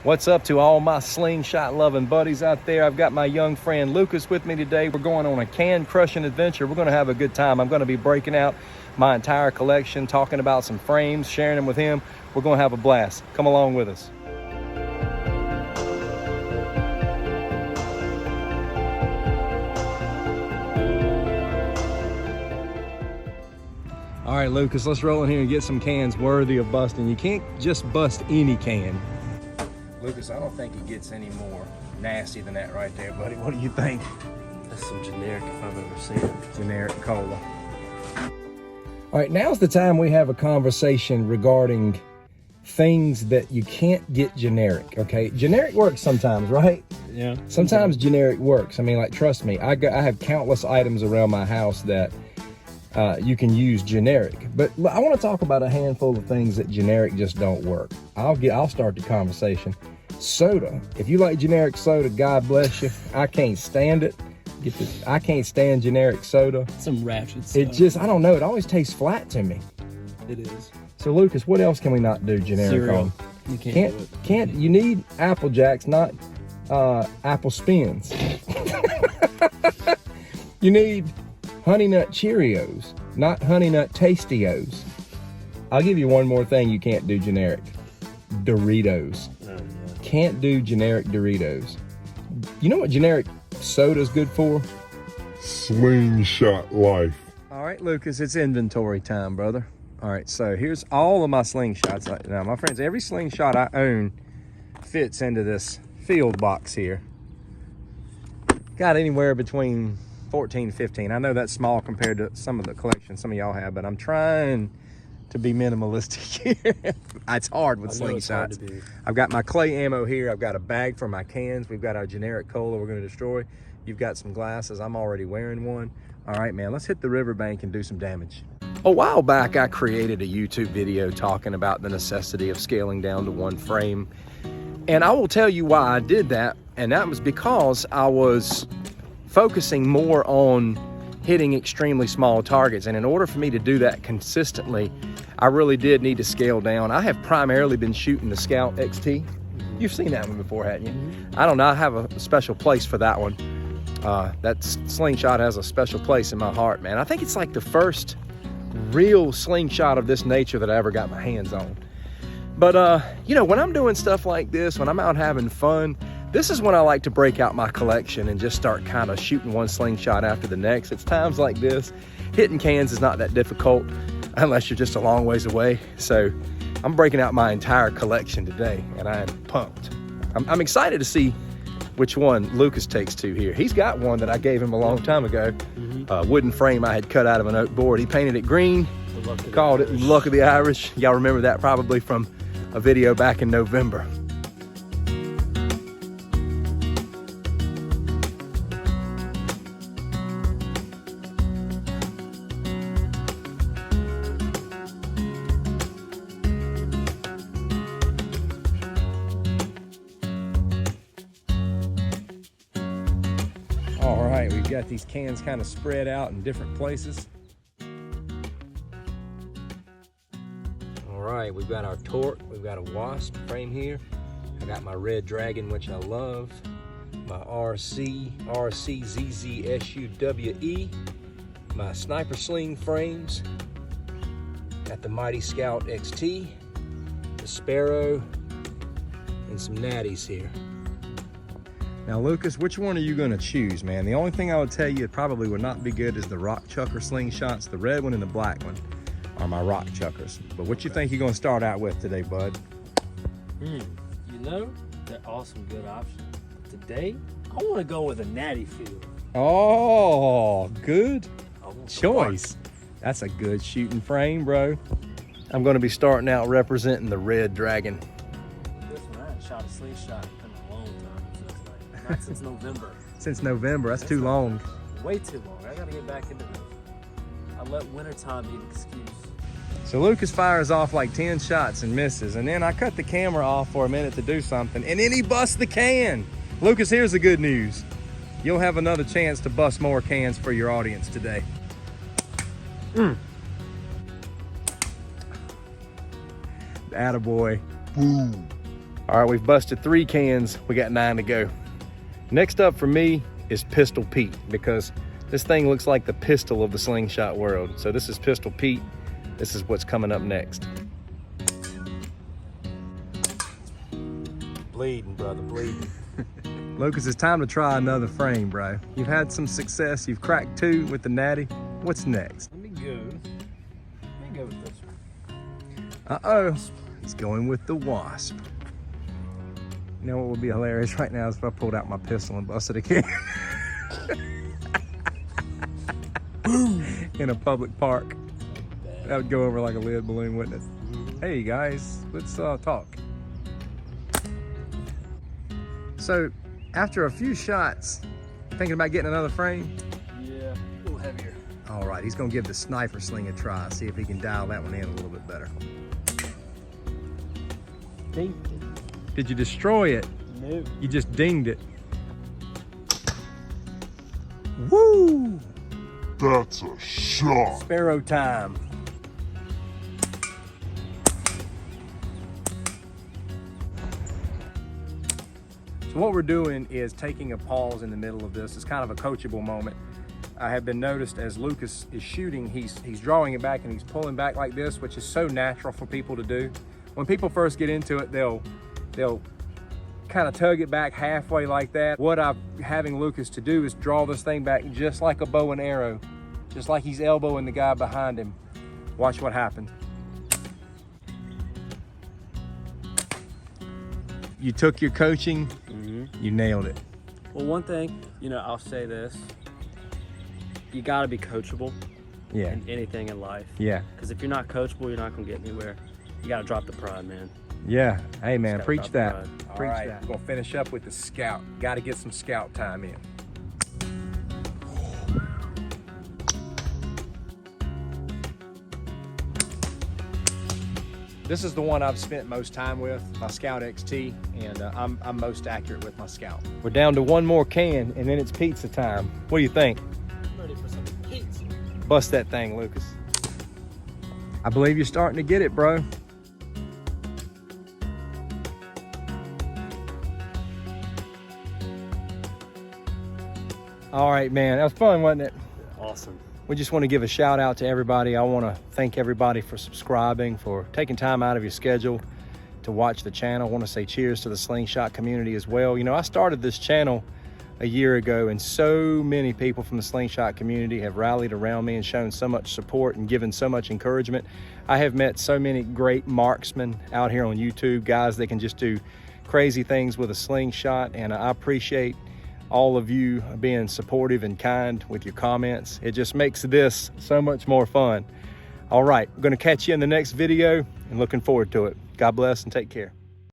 What's up to all my slingshot loving buddies out there? I've got my young friend Lucas with me today. We're going on a can crushing adventure. We're going to have a good time. I'm going to be breaking out my entire collection, talking about some frames, sharing them with him. We're going to have a blast. Come along with us. All right, Lucas, let's roll in here and get some cans worthy of busting. You can't just bust any can. Lucas, I don't think it gets any more nasty than that right there, buddy. What do you think? That's some generic if I've ever seen it. Generic cola. All right, now's the time we have a conversation regarding things that you can't get generic, okay? Generic works sometimes, right? Yeah. Sometimes generic works. I mean, like, trust me, I have countless items around my house that you can use generic, but I want to talk about a handful of things that generic just don't work. I'll start the conversation. Soda. If you like generic soda, God bless you. I can't stand it. I can't stand generic soda. Some ratchet stuff. It just, I don't know. It always tastes flat to me. It is. So Lucas, what else can we not do generic Cereal. on? You can't do it. You need Apple Jacks, not Apple Spins. You need Honey Nut Cheerios, not Honey Nut Tastios. I'll give you one more thing you can't do generic. Doritos. Oh, yeah. Can't do generic Doritos. You know what generic soda's good for? Slingshot life. All right, Lucas, it's inventory time, brother. All right, so here's all of my slingshots. Now, my friends, every slingshot I own fits into this field box here. Got anywhere between 14, 15. I know that's small compared to some of the collection some of y'all have, but I'm trying to be minimalistic here. It's hard with slingshots. I've got my clay ammo here. I've got a bag for my cans. We've got our generic cola we're going to destroy. You've got some glasses. I'm already wearing one. All right, man, let's hit the riverbank and do some damage. A while back, I created a YouTube video talking about the necessity of scaling down to one frame. And I will tell you why I did that. And that was because I was focusing more on hitting extremely small targets. And in order for me to do that consistently, I really did need to scale down. I have primarily been shooting the Scout XT. You've seen that one before, hadn't you? I don't know, I have a special place for that one. That slingshot has a special place in my heart, man. I think it's like the first real slingshot of this nature that I ever got my hands on. But, you know, when I'm doing stuff like this, when I'm out having fun, this is when I like to break out my collection and just start kind of shooting one slingshot after the next. It's times like this. Hitting cans is not that difficult unless you're just a long ways away. So I'm breaking out my entire collection today and I am pumped. I'm excited to see which one Lucas takes to here. He's got one that I gave him a long time ago. Wooden frame I had cut out of an oak board. He painted it green, called it Luck of the Irish. Y'all remember that probably from a video back in November. All right, we've got these cans kind of spread out in different places. All right, we've got our Torque, we've got a Wasp frame here. I got my Red Dragon, which I love. My RCZZSUWE. My Sniper Sling frames. Got the Mighty Scout XT, the Sparrow, and some natties here. Now, Lucas, which one are you gonna choose, man? The only thing I would tell you it probably would not be good is the rock chucker slingshots. The red one and the black one are my rock chuckers. But what you think you're gonna start out with today, bud? You know, they're all some good options. But today, I want to go with a natty field. Oh, good choice. That's a good shooting frame, bro. I'm gonna be starting out representing the Red Dragon. This one, I haven't shot a slingshot in a long time. Not since November. Since November, that's too long. Way too long. I gotta get back into this. I let wintertime be an excuse. So Lucas fires off like 10 shots and misses, and then I cut the camera off for a minute to do something, and then he busts the can. Lucas, here's the good news. You'll have another chance to bust more cans for your audience today. Attaboy. Boom. All right, we've busted 3 cans. We got 9 to go. Next up for me is Pistol Pete, because this thing looks like the pistol of the slingshot world. So this is Pistol Pete. This is what's coming up next. Bleeding, brother, bleeding. Lucas, it's time to try another frame, bro. You've had some success. You've cracked 2 with the natty. What's next? Let me go with this one. Uh-oh, he's going with the wasp. You know what would be hilarious right now is if I pulled out my pistol and busted a can. In a public park. That would go over like a lead balloon, wouldn't it? Hey guys, let's talk. So, after a few shots, thinking about getting another frame? Yeah, a little heavier. All right, he's gonna give the sniper sling a try, see if he can dial that one in a little bit better. Dinged it. Did you destroy it? No. You just dinged it. Woo! That's a shot. Sparrow time. So what we're doing is taking a pause in the middle of this. It's kind of a coachable moment. I have been noticed as Lucas is shooting, he's drawing it back and he's pulling back like this, which is so natural for people to do. When people first get into it, they'll kind of tug it back halfway like that. What I'm having Lucas to do is draw this thing back just like a bow and arrow, just like he's elbowing the guy behind him. Watch what happens. You took your coaching, you nailed it. Well, one thing, I'll say this. You gotta be coachable in anything in life. Yeah. Because if you're not coachable, you're not gonna get anywhere. You gotta drop the pride, man. Yeah. Hey man, Just preach gotta that. drop the pride. Preach that. We're gonna finish up with the scout. Gotta get some scout time in. This is the one I've spent most time with, my Scout XT, and I'm most accurate with my Scout. We're down to 1 more can, and then it's pizza time. What do you think? I'm ready for some pizza. Bust that thing, Lucas. I believe you're starting to get it, bro. All right, man, that was fun, wasn't it? Awesome. We just want to give a shout out to everybody. I want to thank everybody for subscribing, for taking time out of your schedule to watch the channel. I want to say cheers to the Slingshot community as well. I started this channel a year ago, and so many people from the Slingshot community have rallied around me and shown so much support and given so much encouragement. I have met so many great marksmen out here on YouTube, guys that can just do crazy things with a slingshot, and I appreciate all of you being supportive and kind with your comments. It just makes this so much more fun. All right, I'm gonna catch you in the next video and looking forward to it. God bless and take care.